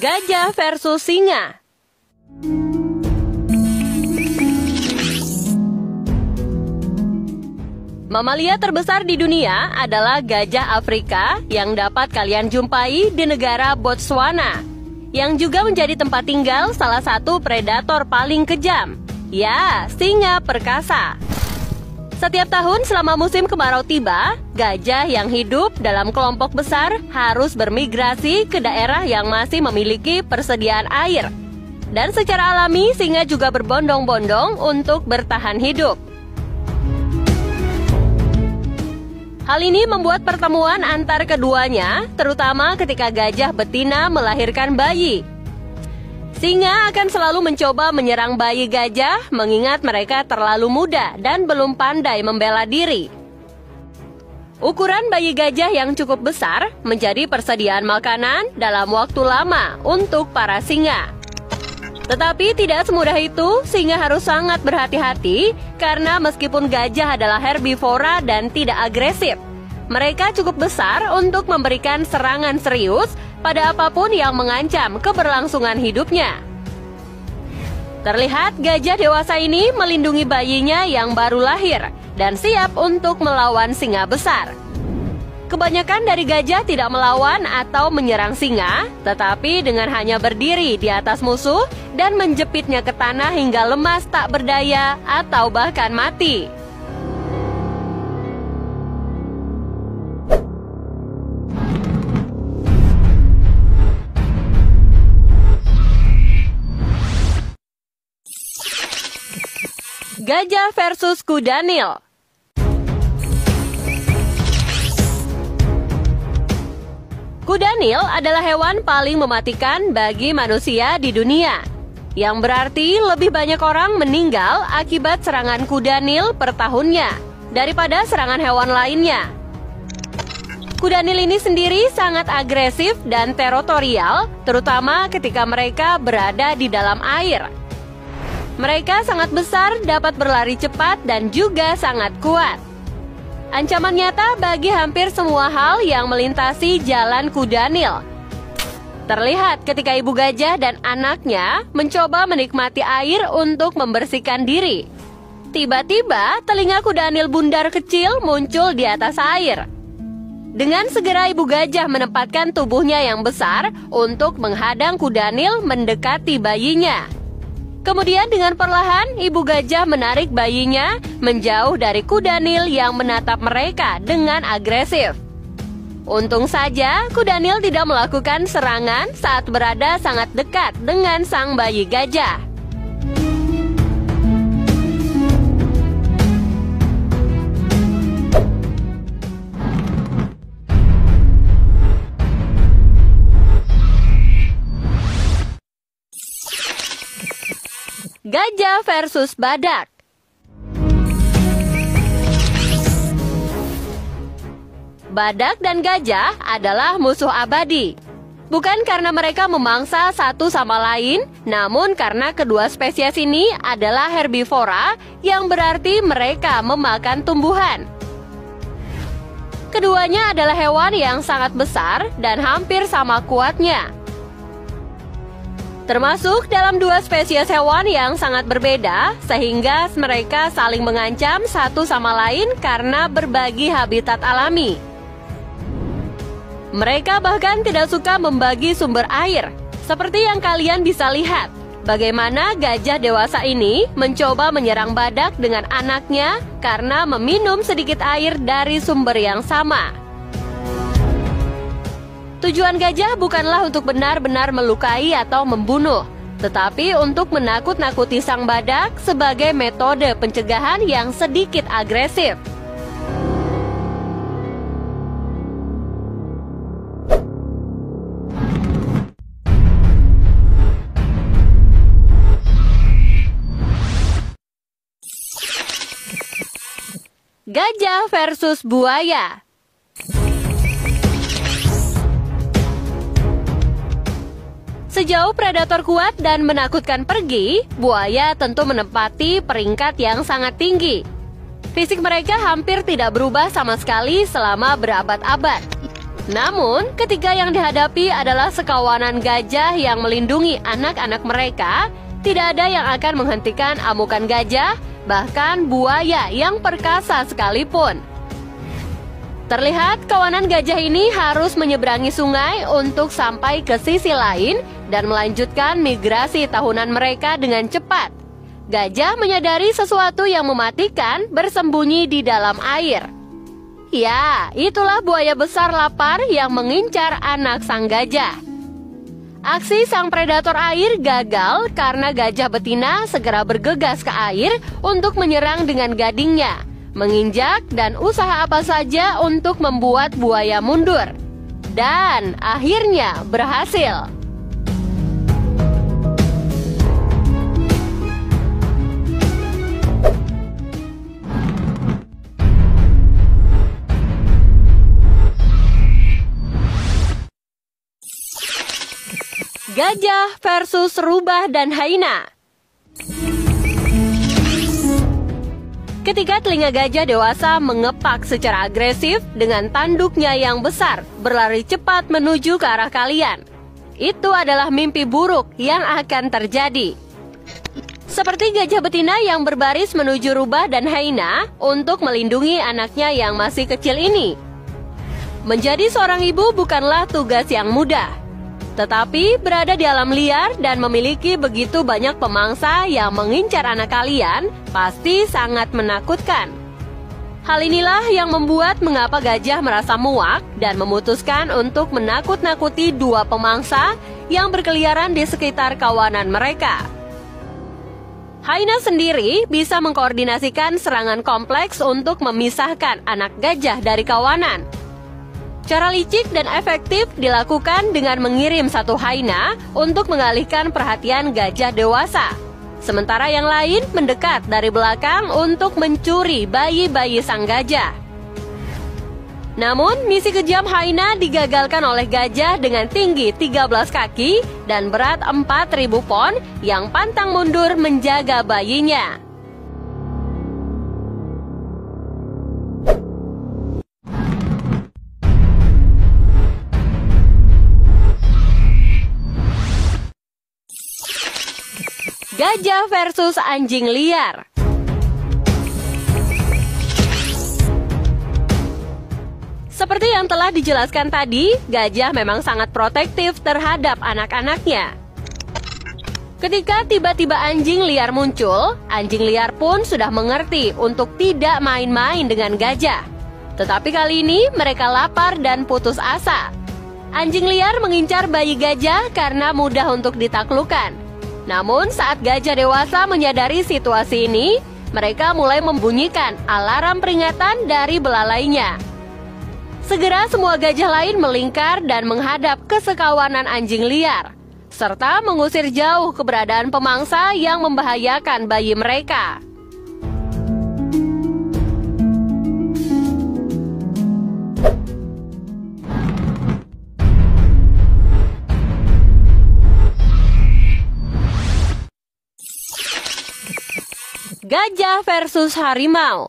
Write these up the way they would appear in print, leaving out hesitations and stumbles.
Gajah versus singa. Mamalia terbesar di dunia adalah gajah Afrika yang dapat kalian jumpai di negara Botswana, yang juga menjadi tempat tinggal salah satu predator paling kejam, ya, singa perkasa. Setiap tahun selama musim kemarau tiba, gajah yang hidup dalam kelompok besar harus bermigrasi ke daerah yang masih memiliki persediaan air. Dan secara alami, singa juga berbondong-bondong untuk bertahan hidup. Hal ini membuat pertemuan antar keduanya, terutama ketika gajah betina melahirkan bayi. Singa akan selalu mencoba menyerang bayi gajah, mengingat mereka terlalu muda dan belum pandai membela diri. Ukuran bayi gajah yang cukup besar menjadi persediaan makanan dalam waktu lama untuk para singa. Tetapi tidak semudah itu, singa harus sangat berhati-hati karena meskipun gajah adalah herbivora dan tidak agresif, mereka cukup besar untuk memberikan serangan serius pada apapun yang mengancam keberlangsungan hidupnya. Terlihat gajah dewasa ini melindungi bayinya yang baru lahir dan siap untuk melawan singa besar. Kebanyakan dari gajah tidak melawan atau menyerang singa, tetapi dengan hanya berdiri di atas musuh dan menjepitnya ke tanah hingga lemas tak berdaya atau bahkan mati. Gajah versus kuda Nil. Kuda Nil adalah hewan paling mematikan bagi manusia di dunia, yang berarti lebih banyak orang meninggal akibat serangan kuda Nil per tahunnya daripada serangan hewan lainnya. Kuda Nil ini sendiri sangat agresif dan teritorial, terutama ketika mereka berada di dalam air. Mereka sangat besar, dapat berlari cepat, dan juga sangat kuat. Ancaman nyata bagi hampir semua hal yang melintasi jalan kuda Nil. Terlihat ketika ibu gajah dan anaknya mencoba menikmati air untuk membersihkan diri. Tiba-tiba, telinga kuda Nil bundar kecil muncul di atas air. Dengan segera ibu gajah menempatkan tubuhnya yang besar untuk menghadang kuda Nil mendekati bayinya. Kemudian dengan perlahan, ibu gajah menarik bayinya menjauh dari kuda Nil yang menatap mereka dengan agresif. Untung saja, kuda Nil tidak melakukan serangan saat berada sangat dekat dengan sang bayi gajah. Gajah versus badak. Badak dan gajah adalah musuh abadi. Bukan karena mereka memangsa satu sama lain, namun karena kedua spesies ini adalah herbivora, yang berarti mereka memakan tumbuhan. Keduanya adalah hewan yang sangat besar dan hampir sama kuatnya. Termasuk dalam dua spesies hewan yang sangat berbeda, sehingga mereka saling mengancam satu sama lain karena berbagi habitat alami. Mereka bahkan tidak suka membagi sumber air, seperti yang kalian bisa lihat, bagaimana gajah dewasa ini mencoba menyerang badak dengan anaknya karena meminum sedikit air dari sumber yang sama. Tujuan gajah bukanlah untuk benar-benar melukai atau membunuh, tetapi untuk menakut-nakuti sang badak sebagai metode pencegahan yang sedikit agresif. Gajah versus buaya. Sejauh predator kuat dan menakutkan pergi, buaya tentu menempati peringkat yang sangat tinggi. Fisik mereka hampir tidak berubah sama sekali selama berabad-abad. Namun, ketika yang dihadapi adalah sekawanan gajah yang melindungi anak-anak mereka, tidak ada yang akan menghentikan amukan gajah, bahkan buaya yang perkasa sekalipun. Terlihat kawanan gajah ini harus menyeberangi sungai untuk sampai ke sisi lain dan melanjutkan migrasi tahunan mereka dengan cepat. Gajah menyadari sesuatu yang mematikan bersembunyi di dalam air. Ya, itulah buaya besar lapar yang mengincar anak sang gajah. Aksi sang predator air gagal karena gajah betina segera bergegas ke air untuk menyerang dengan gadingnya, menginjak dan usaha apa saja untuk membuat buaya mundur. Dan akhirnya berhasil. Gajah versus rubah dan hyena. Ketika telinga gajah dewasa mengepak secara agresif dengan tanduknya yang besar, berlari cepat menuju ke arah kalian. Itu adalah mimpi buruk yang akan terjadi. Seperti gajah betina yang berbaris menuju rubah dan hyena untuk melindungi anaknya yang masih kecil ini. Menjadi seorang ibu bukanlah tugas yang mudah. Tetapi berada di alam liar dan memiliki begitu banyak pemangsa yang mengincar anak kalian pasti sangat menakutkan. Hal inilah yang membuat mengapa gajah merasa muak dan memutuskan untuk menakut-nakuti dua pemangsa yang berkeliaran di sekitar kawanan mereka. Hyena sendiri bisa mengkoordinasikan serangan kompleks untuk memisahkan anak gajah dari kawanan. Cara licik dan efektif dilakukan dengan mengirim satu hyena untuk mengalihkan perhatian gajah dewasa. Sementara yang lain mendekat dari belakang untuk mencuri bayi-bayi sang gajah. Namun, misi kejam hyena digagalkan oleh gajah dengan tinggi 13 kaki dan berat 4.000 pon yang pantang mundur menjaga bayinya. Gajah versus anjing liar. Seperti yang telah dijelaskan tadi, gajah memang sangat protektif terhadap anak-anaknya. Ketika tiba-tiba anjing liar muncul, anjing liar pun sudah mengerti untuk tidak main-main dengan gajah. Tetapi kali ini mereka lapar dan putus asa. Anjing liar mengincar bayi gajah karena mudah untuk ditaklukkan. Namun saat gajah dewasa menyadari situasi ini, mereka mulai membunyikan alarm peringatan dari belalainya. Segera semua gajah lain melingkar dan menghadap ke sekawanan anjing liar, serta mengusir jauh keberadaan pemangsa yang membahayakan bayi mereka. Gajah versus harimau.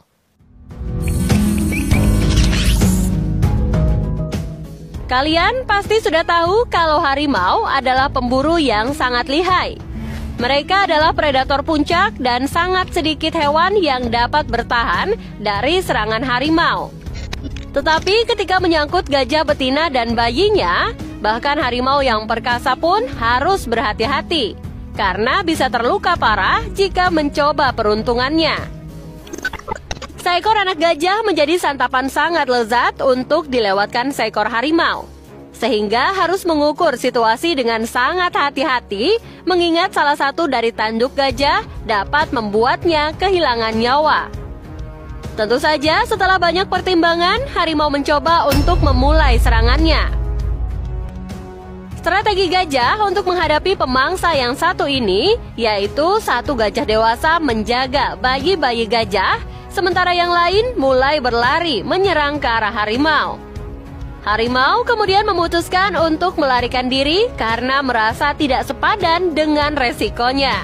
Kalian pasti sudah tahu kalau harimau adalah pemburu yang sangat lihai. Mereka adalah predator puncak dan sangat sedikit hewan yang dapat bertahan dari serangan harimau. Tetapi ketika menyangkut gajah betina dan bayinya, bahkan harimau yang perkasa pun harus berhati-hati. Karena bisa terluka parah jika mencoba peruntungannya. Seekor anak gajah menjadi santapan sangat lezat untuk dilewatkan seekor harimau. Sehingga harus mengukur situasi dengan sangat hati-hati, mengingat salah satu dari tanduk gajah dapat membuatnya kehilangan nyawa. Tentu saja setelah banyak pertimbangan, harimau mencoba untuk memulai serangannya. Strategi gajah untuk menghadapi pemangsa yang satu ini, yaitu satu gajah dewasa menjaga bayi-bayi gajah, sementara yang lain mulai berlari menyerang ke arah harimau. Harimau kemudian memutuskan untuk melarikan diri karena merasa tidak sepadan dengan resikonya.